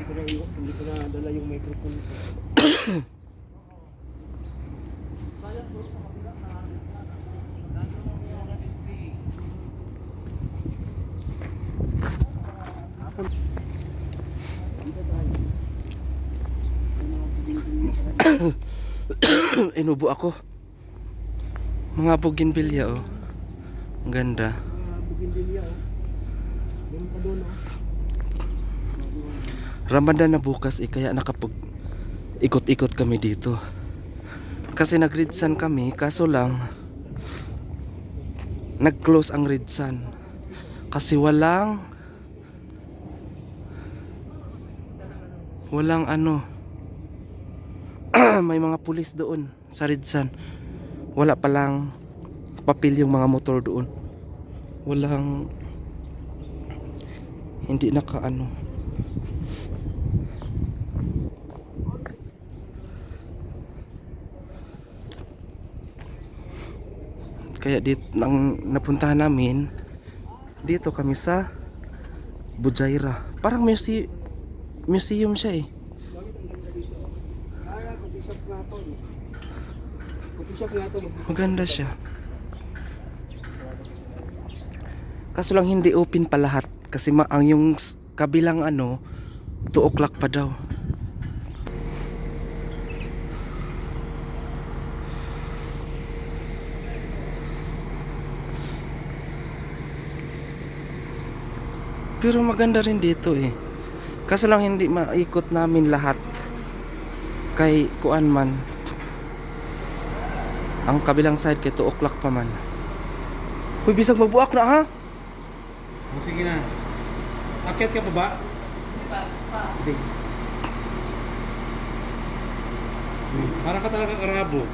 Hindi ko na dala yung microphone ko. Inubo ako. Mga bougainvillea oh. Ang ganda. Bougainvillea oh. Meron pa doon oh. Ramadan na bukas kaya nakapag ikot-ikot kami dito. Kasi nag-Ridsan kami kaso lang nag-close ang Ridsan. Kasi walang ano may mga pulis doon sa Ridsan. Wala palang papel yung mga motor doon. Walang hindi nakaano. Kaya dito nang napuntahan namin dito kami sa Bujairah. Parang museum siya eh. Maganda siya. Kaso lang hindi open pa lahat kasi ang yung kabilang 2 o'clock pa daw. Pero maganda rin dito eh. Kaso lang hindi maikot namin lahat. Kay kuan man. Ang kabilang side kay 2 o'clock pa man. Huy, bisag magbuak na ha? Oh, sige na. Akyat ka pa ba? Hindi. Para ka talaga karabo.